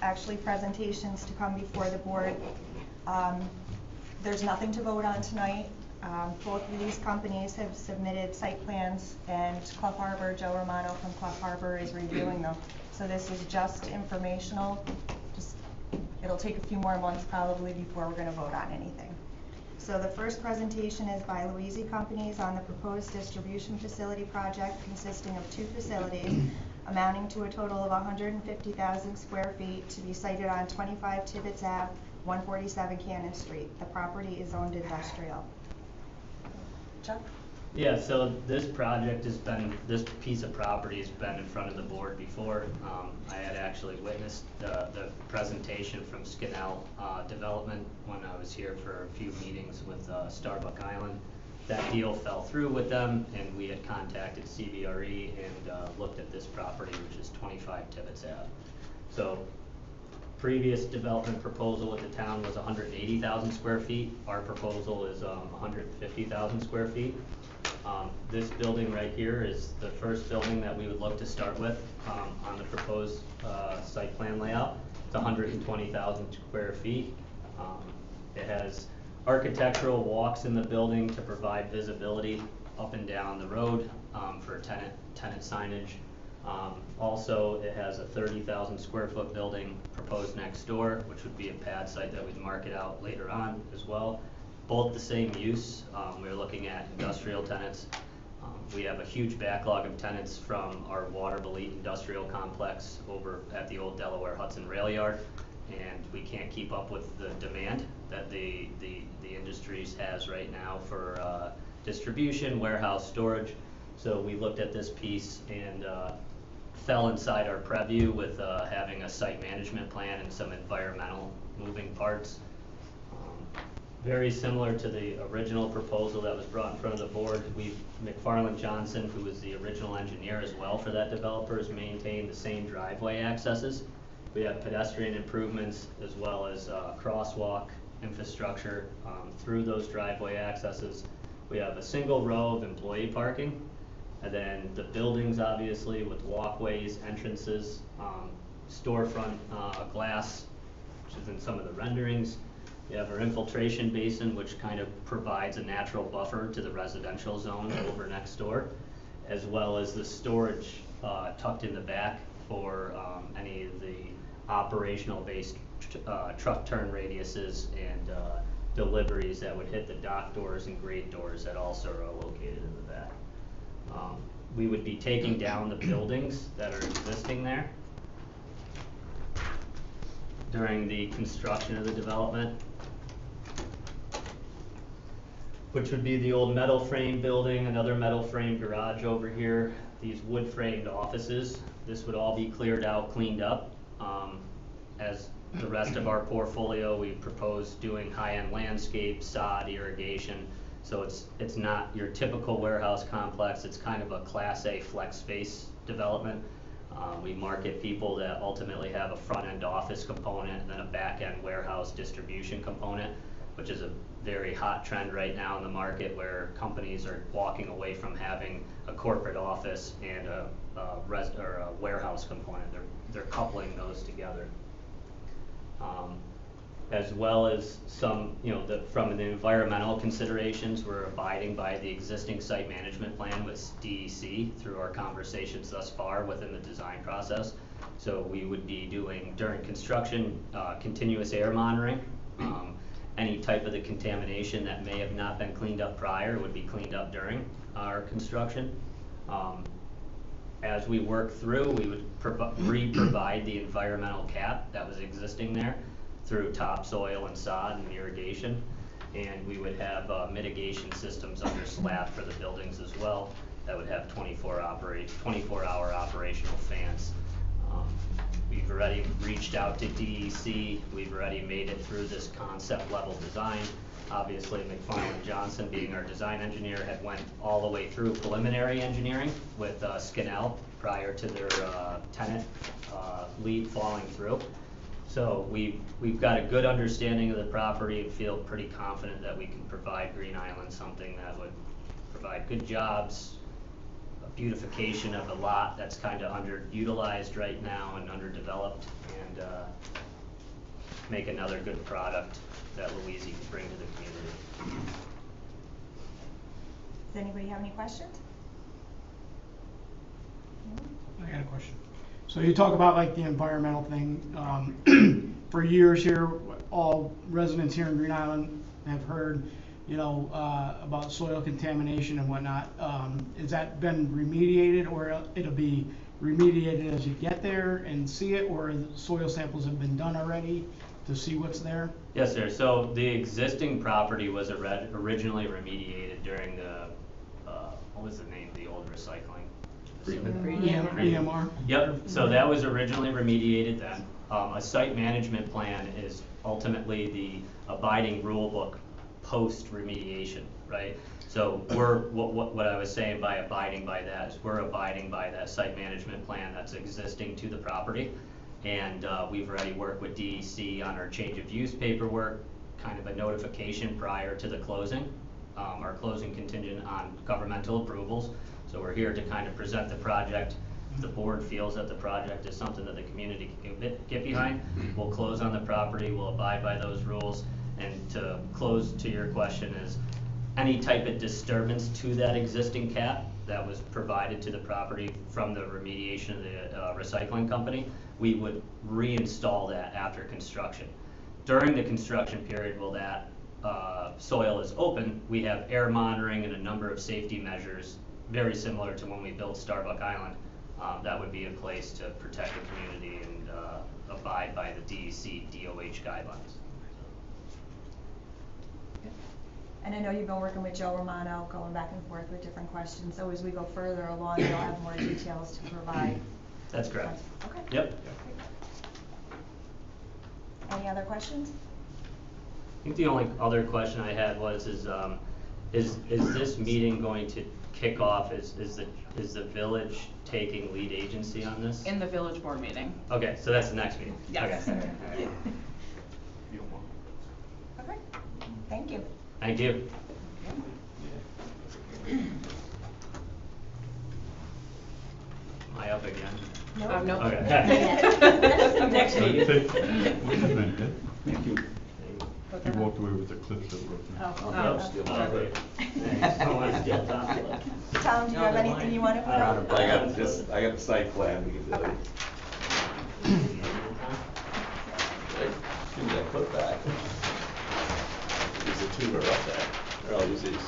actually presentations to come before the board. There's nothing to vote on tonight. Both of these companies have submitted site plans, and Clough Harbor, Joe Romano from Clough Harbor is reviewing them. So this is just informational. It'll take a few more months probably before we're going to vote on anything. So the first presentation is by Louisi Companies on the proposed distribution facility project consisting of 2 facilities amounting to a total of 150,000 square feet to be sited on 25 Tibbetts Ave, 147 Cannon Street. The property is owned industrial. Chuck? Yeah, so this project has been, this piece of property has been in front of the board before. I had actually witnessed the presentation from Skinnell Development when I was here for a few meetings with Starbuck Island. That deal fell through with them, and we had contacted CBRE and looked at this property, which is 25 Tibbetts Ave. So previous development proposal with the town was 180,000 square feet. Our proposal is 150,000 square feet. This building right here is the first building that we would look to start with on the proposed site plan layout. It's 120,000 square feet. It has architectural walks in the building to provide visibility up and down the road for tenant signage. Also, it has a 30,000 square foot building proposed next door, which would be a pad site that we'd market out later on as well. Both the same use. We're looking at industrial tenants. We have a huge backlog of tenants from our Waterville industrial complex over at the old Delaware Hudson rail yard, and we can't keep up with the demand that the industries has right now for distribution, warehouse, storage. So we looked at this piece and fell inside our preview with having a site management plan and some environmental moving parts. Very similar to the original proposal that was brought in front of the board. McFarland Johnson, who was the original engineer as well for that developer, has maintained the same driveway accesses. We have pedestrian improvements as well as crosswalk infrastructure through those driveway accesses. We have a single row of employee parking, and then the buildings obviously with walkways, entrances, storefront glass, which is in some of the renderings. We have our infiltration basin, which kind of provides a natural buffer to the residential zone over next door, as well as the storage tucked in the back for any of the operational based truck turn radiuses and deliveries that would hit the dock doors and grate doors that also are located in the back. We would be taking down the buildings that are existing there during the construction of the development, which would be the old metal frame building, another metal frame garage over here, these wood framed offices. This would all be cleared out, cleaned up. As the rest of our portfolio, we propose doing high-end landscape, sod, irrigation. So it's not your typical warehouse complex. It's kind of a Class A flex space development. We market people that ultimately have a front-end office component and then a back-end warehouse distribution component, which is a very hot trend right now in the market where companies are walking away from having a corporate office and a warehouse component. They're coupling those together. As well as some, from the environmental considerations, we're abiding by the existing site management plan with DEC through our conversations thus far within the design process. So we would be doing, during construction, continuous air monitoring. Any type of the contamination that may have not been cleaned up prior would be cleaned up during our construction. As we work through, we would re-provide the environmental cap that was existing there through topsoil and sod and irrigation, and we would have mitigation systems under slab for the buildings as well that would have 24-hour operational fans. We've already reached out to DEC. We've already made it through this concept level design. Obviously, McFarland Johnson, being our design engineer, had went all the way through preliminary engineering with Skinnell prior to their tenant lead falling through. So we've got a good understanding of the property and feel pretty confident that we can provide Green Island something that would provide good jobs, a beautification of a lot that's kind of underutilized right now and underdeveloped, and and make another good product that Louise can bring to the community. Does anybody have any questions? I got a question. So you talk about like the environmental thing. For years here, all residents here in Green Island have heard, you know, about soil contamination and whatnot. Has that been remediated, or it'll be remediated as you get there and see it, or soil samples have been done already to see what's there? Yes, sir. So the existing property was originally remediated during the, what was the name of the old recycling? EMR? Yep, so that was originally remediated then. A site management plan is ultimately the abiding rule book post remediation, right? So what I was saying by abiding by that is we're abiding by that site management plan that's existing to the property. And we've already worked with DEC on our change of use paperwork, kind of a notification prior to the closing. Our closing contingent on governmental approvals. So we're here to kind of present the project. If the board feels that the project is something that the community can get behind, we'll close on the property, we'll abide by those rules. And to close to your question is, any type of disturbance to that existing cap that was provided to the property from the remediation of the recycling company, we would reinstall that after construction. During the construction period, while that soil is open, we have air monitoring and a number of safety measures very similar to when we built Starbuck Island. That would be in place to protect the community and abide by the DEC DOH guidelines. And I know you've been working with Joe Romano, going back and forth with different questions. So as we go further along, you'll have more details to provide. That's correct. Okay. Yep. Any other questions? I think the only other question I had was, is this meeting going to kick off, is the village taking lead agency on this? In the village board meeting. Okay, so that's the next meeting? Yes. Okay. All right. Okay. Thank you. Thank you. Am I up again? No. Okay. Next meeting. Thank you. He walked away with the clips that broke. Tom, do you have anything you want to put up? I got the site plan. We can do it. Give me that clip back. There's a tuber up there. Or I'll use these.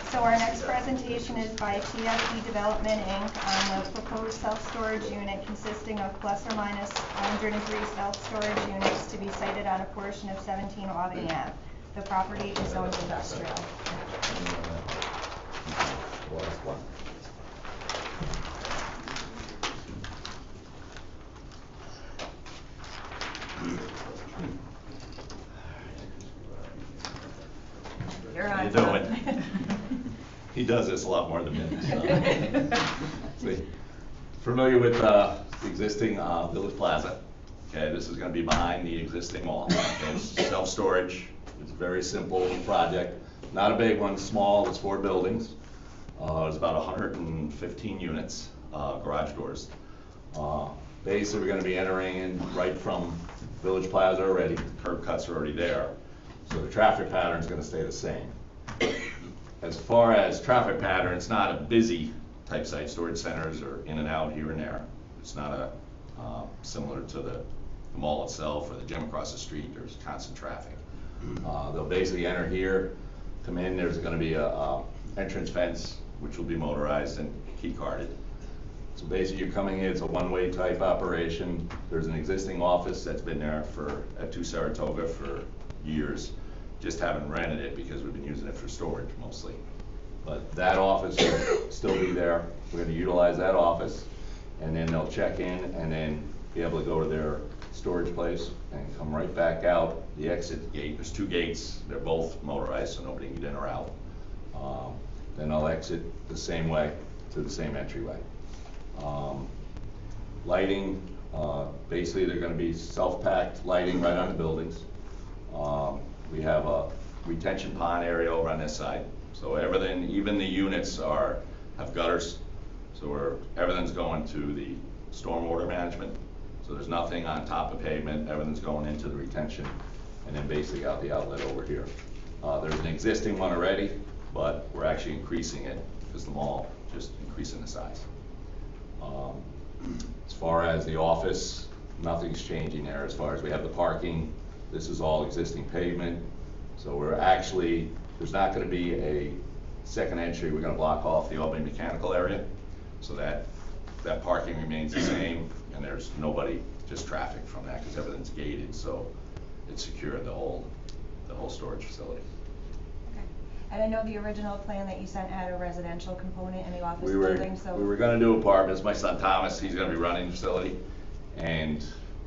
So our next presentation is by TFD Development, Inc. on the proposed self-storage unit consisting of plus or minus 103 self-storage units to be sited on a portion of 17 Albany Ave. The property is zoned industrial. Last one. You're How on, you Tom. doing? He does this a lot more than me. So. See, familiar with the existing Village Plaza? Okay, this is going to be behind the existing mall. Okay, it's self-storage. It's a very simple project. Not a big one, small. It's 4 buildings. It's about 115 units, garage doors. Basically, we're going to be entering in right from Village Plaza already. The curb cuts are already there. So the traffic pattern is going to stay the same. As far as traffic pattern, it's not a busy type site. Storage centers are in and out here and there. It's not a similar to the mall itself or the gym across the street. There's constant traffic. They'll basically enter here, come in. There's going to be a entrance fence which will be motorized and key carded. So basically, you're coming in. It's a one-way type operation. There's an existing office that's been there at 2 Saratoga for years. Just haven't rented it because we've been using it for storage mostly. But that office will still be there. We're going to utilize that office, and then they'll check in and then be able to go to their storage place and come right back out the exit gate. There's 2 gates. They're both motorized, so nobody can get in or out. Then they'll exit the same way to the same entryway. Lighting, basically they're going to be self-packed lighting right on the buildings. We have a retention pond area over on this side. So everything, even the units have gutters. So everything's going to the stormwater management. So there's nothing on top of pavement, everything's going into the retention, and then basically out the outlet over here. There's an existing one already, but we're actually increasing it, because the mall just increasing the size. As far as the office, nothing's changing there. As far as we have the parking, this is all existing pavement. So we're actually, there's not gonna be a second entry. We're gonna block off the Albany Mechanical area, so that parking remains the same, and there's nobody, just traffic from that, because everything's gated, so it's secure, the whole storage facility. Okay. And I know the original plan that you sent had a residential component in the office We were building, so. gonna do apartments. My son Thomas, he's gonna be running the facility, and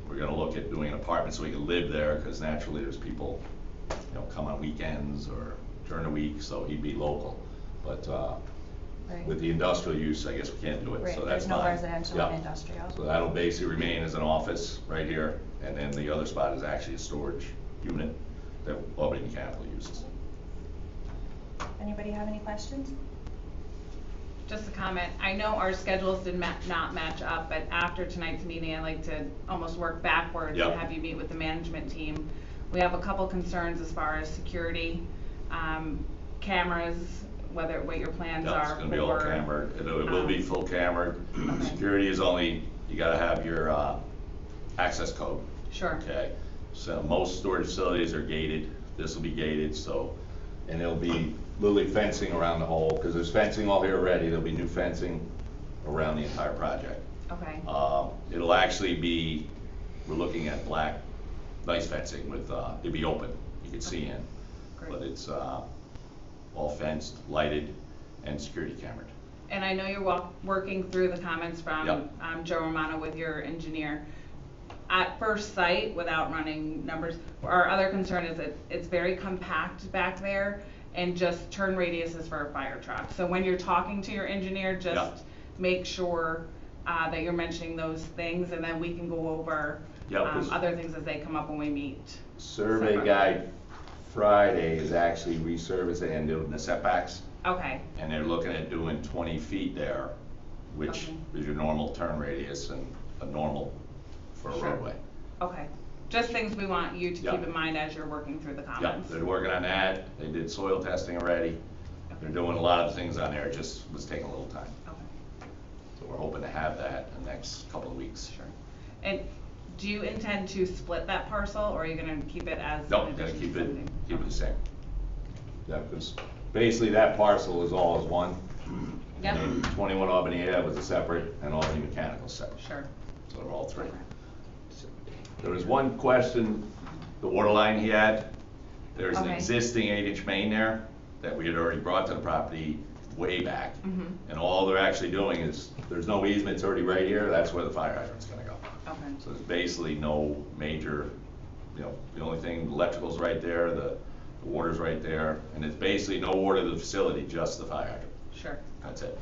we're gonna look at doing an apartment so we can live there, because naturally there's people, you know, come on weekends or during the week, so he'd be local. But Right. with the industrial use, I guess we can't do it, Right, so that's there's no fine. residential Yeah. and industrial. So that'll basically remain as an office right here, and then the other spot is actually a storage unit that Albany Mechanical uses. Anybody have any questions? Just a comment, I know our schedules did not match up, but after tonight's meeting, I'd like to almost work backwards and Yep. have you meet with the management team. We have a couple concerns as far as security, cameras, what your plans Yeah, are it's for. gonna be all cambered, it will be full cambered. Security is only, you gotta have your, access code. Sure. Okay, so most storage facilities are gated, this will be gated, so, and there'll be literally fencing around the whole, because there's fencing all here already, there'll be new fencing around the entire project. Okay, It'll actually be, we're looking at black, nice fencing with, it'll be open, you can see in. Great. But it's, all fenced, lighted, and security camered. and I know you're working through the comments from, Yep. Joe Romano with your engineer. At first sight, without running numbers, our other concern is that it's very compact back there and just turn radius is for a fire truck. So when you're talking to your engineer, just Yep. make sure, that you're mentioning those things, and then we can go over, Yep, 'cause- other things as they come up when we meet. Survey Separate. guy Friday is actually resurfacing and doing the setbacks, Okay, and they're looking at doing 20 feet there, which Okay. is your normal turn radius and a normal for a Sure. roadway. okay. Just things we want you to Yeah. keep in mind as you're working through the Yeah, comments. they're working on that, they did soil testing already, they're doing a lot of things on there, it just was taking a little time. Okay. So we're hoping to have that in the next couple of weeks. Sure. And do you intend to split that parcel, or are you gonna keep it as? No, an gotta addition keep to it, something? keep it the same. Yeah, because basically that parcel is all as one. Yep. And then 21 Albany Ave was a separate, and Albany Mechanical separate. Sure. So they're all three. Okay. There was one question, the water line he had, there's an Okay. existing 8-inch main there that we had already brought to the property way back. Mhm. And all they're actually doing is, there's no easement, it's already right here, that's where the fire hydrant's gonna go. Okay. So there's basically no major, you know, the only thing, the electrical's right there, the water's right there, and it's basically no water to the facility, just the fire hydrant. Sure. That's it.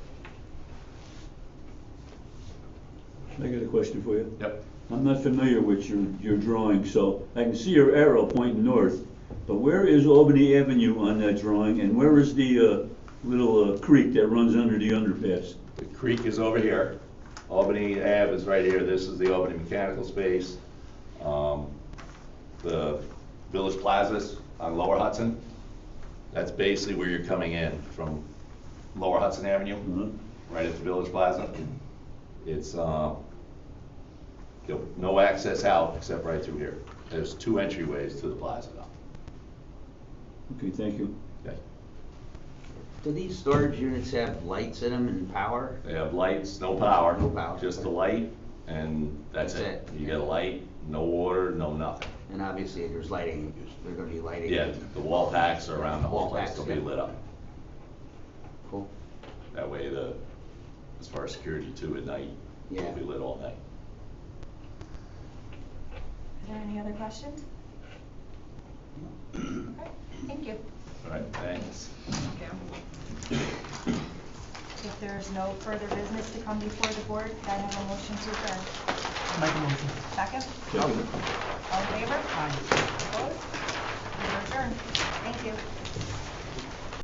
I got a question for you. Yep. I'm not familiar with your drawing, so I can see your arrow pointing north, but where is Albany Avenue on that drawing, and where is the little creek that runs under the underpass? The creek is over here. Albany Ave is right here. This is the Albany Mechanical space. The Village Plazas on Lower Hudson, that's basically where you're coming in from Lower Hudson Avenue, right at the Village Plaza. It's, no access out except right through here. There's 2 entryways to the plaza now. Okay, thank you. Okay. Do these storage units have lights in them and power? They have lights, no power. No power. Just the light, and that's That's it. it. You get a light, no water, no nothing. And obviously there's lighting, there's gonna be lighting. Yeah, the wall packs are around the whole Wall place, packs, they'll be yeah. lit up. Cool. That way as far as security too, at night, Yeah. it'll be lit all night. Are there any other questions? Okay, thank you. All right, thanks. Thank you. If there's no further business to come before the board, can I have a motion to adjourn? Make a motion. Second? Second. All in favor? Aye. Opposed? We're adjourned. Thank you.